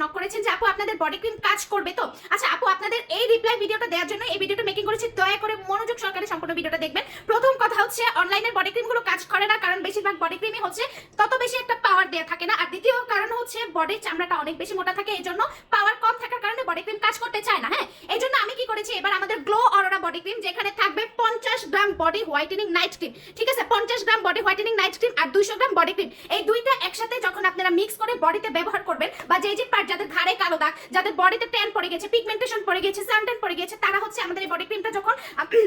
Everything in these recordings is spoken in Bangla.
নক করেছেন যে আপু আপনাদের বডি ক্রিম কাজ করবে তো। আচ্ছা আপু, আপনাদের এই রিপ্লাই ভিডিওটা দেওয়ার জন্য এই ভিডিওটা মেকিং করেছি, দয়া করে মনোযোগ সহকারে সম্পূর্ণ ভিডিওটা দেখবেন। প্রথম কথা হচ্ছে অনলাইনের বডি ক্রিমগুলো কাজ করে না, কারণ বেশিরভাগ বডি ক্রিমই হচ্ছে তত বেশি একটা পাওয়ার দেয়া থাকে না। আর দ্বিতীয় কারণ হচ্ছে বডির চামড়াটা অনেক বেশি মোটা থাকে, এই জন্য পাওয়ার কম থাকার কারণে বডি ক্রিম কাজ করতে চায় না। হ্যাঁ, এই জন্য আমি কি করেছি, এবার আমাদের গ্লো অরোরা বডি ক্রিম, যেখানে থাকবে 50 গ্রাম বডি হোয়াইটেনিং নাইট ক্রিম, ঠিক আছে, 50 গ্রাম বডি হোয়াইটেনিং নাইট ক্রিম আর 200 গ্রাম বডি ক্রিম, এই দুইটা একসাথে যখন আপনারা মিক্স করে বডিতে ব্যবহার করবেন, বা যে পার্ট যাদের ঘাড়ে কালো দাগ, যাদের বডিতে ট্যান পড়ে গেছে, পিগমেন্টেশন পড়ে গেছে, সানট্যান পড়ে গেছে, তারা হচ্ছে আমাদের এই বডি ক্রিমটা যখন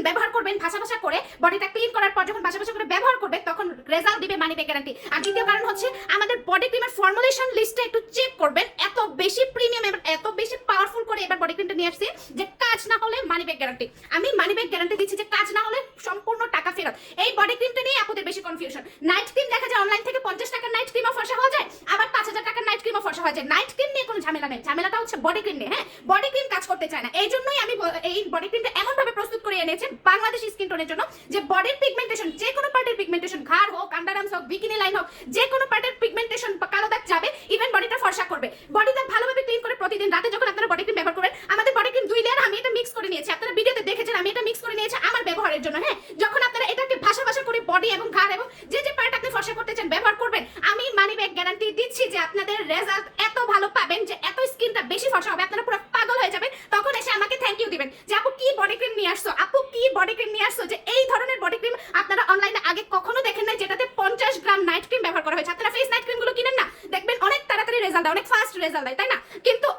ব্যবহার করবেন ভাসা ভাসা করে, বডিটা ক্লিন করার পর যখন ভাসা ভাসা করে ব্যবহার করবেন, তখন রেজাল্ট দিবে মানি ব্যাক গ্যারান্টি। আর দ্বিতীয় কারণ হচ্ছে আমাদের বডি ক্রিমের ফর্মুলেশন লিস্টটা একটু চেক করবেন, এত বেশি প্রিমিয়াম এবং এত বেশি পাওয়ারফুল করে এবার বডি ক্রিমটা নিয়ে আসছি যে কাজ না হলে মানি ব্যাক গ্যারান্টি। আমি মানি ব্যাক গ্যারান্টি দিচ্ছি যে কাজ না হলে সম্পূর্ণ টাকা ফেরত। এই বডি ক্রিমটা নিয়ে আপনাদের বেশি কনফিউশন। নাইট ক্রিম দেখা যায় অনলাইন থেকে 50 টাকার নাইট ক্রিমও ফর্সা হয়ে যায়, আবার 5000 টাকার নাইট ক্রিমও ফর্সা হয়ে যায়। নাইট ক্রিম নিয়ে কোনো ঝামেলা নেই, ঝামেলাটা হচ্ছে বডি ক্রিম নিয়ে। হ্যাঁ, বডি ক্রিম কাজ করতে চায় না, এই জন্যই আমি এই বডি ক্রিমটা এমন ভাবে প্রস্তুত করে এনেছি বাংলাদেশি স্কিন টোনের জন্য যে বডির পিগমেন্টেশন, যে কোনো পার্টের পিগমেন্টেশন, ঘাড় হোক, আন্ডারআর্মস হোক, বিকিনি লাইন হোক, যে কোনো পার্টের পিগমেন্টেশন বা কালো দাগ যাবে, ইভেন বডিটা ফর্সা করবে। বডিটা ভালোভাবে ক্লিন করে প্রতিদিন রাতে যখন আপনারা বডি ক্রিম ব্যবহার করবেন, আমাদের বডি ক্রিম 2 লেয়ার, আমি এটা মিক্স করে নিয়েছি, আপনারা ভিডিওতে দেখেছেন আমি এটা মিক্স করে নিয়েছি আমার ব্যবহারের জন্য। হ্যাঁ, যখন আপনারা এটাকে ভাসা ভাসা করে বডি এবং ঘাড় এবং যে পার্ট আপনি ফর্সা করতে চান ব্যবহার করবেন, আমি মানি ব্যাক গ্যারান্টি দিচ্ছি যে আপনাদের রেজাল্ট এত ভালো পাবেন যে এত স্কিনটা বেশি ফর্সা হবে, আপনারা পুরো পাগল হয়ে যাবেন। তখন এসে আমাকে থ্যাংক ইউ দিবেন যে আপু কি বডি ক্রিম নিয়ে আসছো, আপু কি বডি ক্রিম নিয়ে আসছো, যে এই ধরনের বডি ক্রিম আপনারা অনলাইনে আগে কখনো দেখেন নাই, যেটাতে 50 গ্রাম নাইট ক্রিম ব্যবহার করা হয়েছে। আপনারা ফেস নাইট ক্রিম গুলো কিনেন না, দেখবেন অনেক তাড়াতাড়ি রেজাল্ট দেয়, অনেক ফাস্ট রেজাল্ট দেয়, তাই না? কিন্তু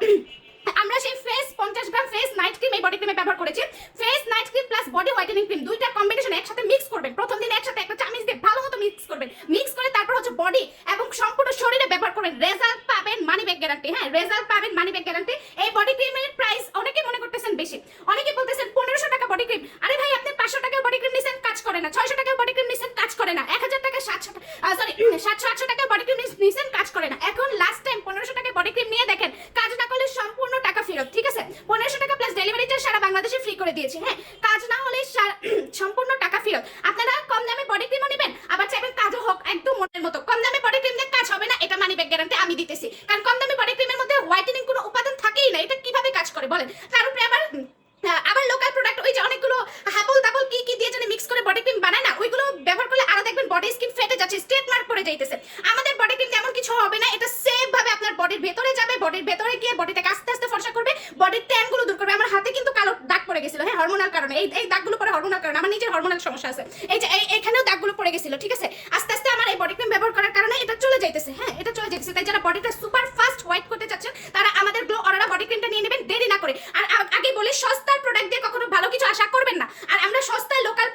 আমরা সেই ফেস 50 গ্রাম ফেস নাইট ক্রিম এই বডি ক্রিমে ব্যবহার করেছি। Face night cream plus body whitening cream দুইটা কম্বিনেশন একসাথে মিক্স করবেন, প্রথম দিন একসাথে একটা চামচ দিয়ে ভালো মতো মিক্স করবেন, মিক্স করে তারপর হচ্ছে বডি এবং সম্পূর্ণ শরীরে ব্যবহার করবেন, রেজাল্ট পাবেন মানি ব্যাক গ্যারান্টি। হ্যাঁ, রেজাল্ট পাবেন মানি ব্যাক গ্যারান্টি। এই বডি ক্রিমের প্রাইস অনেকে মনে করতেছেন বেশি, অনেকে বলতেছেন 1500 টাকা বডি ক্রিম। আরে ভাই, আপনি 500 টাকার বডি ক্রিম নিছেন, কাজ করে না, 600 টাকার বডি ক্রিম নিছেন, কাজ করে না, 1000 টাকা 700-800 টাকার বডি ক্রিম নিছেন, কাজ করে না। এখন লাস্ট টাইম 1500 টাকার বডি ক্রিম নিয়ে দেখেন, কাজ না করলে সম্পূর্ণ টাকা ফেরত, ঠিক আছে? 1500 টাকা প্লাস ডেলিভারি চার্জ সারা বাংলাদেশে ফ্রি করে দিয়েছি। হ্যাঁ, কাজ না হলে সম্পূর্ণ টাকা ফেরত। আপনারা কম দামে বডি ক্রিমও নেবেন, আবার চাইবেন কাজও হোক একদম মনের মতো। কম দামে বডি ক্রিম দিয়ে কাজ হবে না, এটা মানি ব্যাক গ্যারান্টি আমি দিতেছি, কারণ কম দামে বডি ক্রিমের মধ্যে হোয়াইটেনিং কোনো উপাদান থাকেই না, এটা কিভাবে কাজ করে বলেন? তার উপরে আবার লোকাল প্রোডাক্ট, ওই যে অনেকগুলো হাবল তাবল কি দিয়ে জানি মিক্স করে বডি ক্রিম বানায় না, ওইগুলো ব্যবহার করলে আরো দেখবেন বডি স্কিন ফেটে যাচ্ছে, স্ট্রেট মার্ক পড়ে যাইতেছে। আমাদের বডি ক্রিম তেমন কিছু হবে না, এটা সেফ ভাবে আপনার বডির ভেতরে যাবে, বডির ভেতরে গিয়ে বডিটাকে আস্তে আস্তে ফর্সা করবে, বডির ট্যান গুলো দূর করবে। আমার হাতে কিন্তু কালো দাগ পড়ে গেছিল, হ্যাঁ, হরমোনাল কারণে। এই দাগগুলো পরে হরমোনাল কারণে, আমার নিজের হরমোনাল সমস্যা আছে, এই যে এখানেও দাগগুলো পড়ে গেছিল, ঠিক আছে? আস্তে আস্তে আমার এই বডি ক্রিম ব্যবহার করার কারণে এটা চলে যাইতেছে। হ্যাঁ, এটা চলে যাইতেছে। তাই যারা বডিটা সুপার ফাস্ট হোয়াইট করতে চাচ্ছেন, তারা আমাদের গ্লো অরোরা বডি ক্রিমটা নিয়ে নেবেন দেরি না করে। আর আগে বলে সস্তার প্রোডাক্ট দিয়ে কখনো ভালো কিছু আশা করবেন না। আর আমরা সস্তায় লোকাল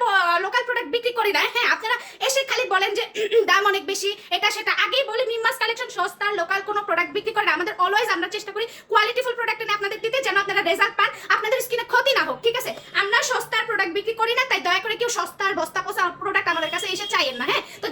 প্রোডাক্ট বিক্রি করি না। হ্যাঁ, আপনারা এসে খালি বলেন যে দাম অনেক বেশি, এটা সেটা। আগেই বলি মিমাস কালেকশন সস্তার লোকাল কোনো প্রোডাক্ট বিক্রি করে না। আমাদের অলওয়েজ আমরা চেষ্টা করি কোয়ালিটিফুল প্রোডাক্ট এনে আপনাদের দিতে, যেন আপনারা রেজাল্ট পান, আপনাদের স্কিনে ক্ষতি না হোক, ঠিক আছে? আমরা সস্তার প্রোডাক্ট বিক্রি করি না, তাই দয়া করে কেউ সস্তার বস্তা পোষা প্রোডাক্ট আমাদের কাছে এসে চাইেন না। হ্যাঁ, তো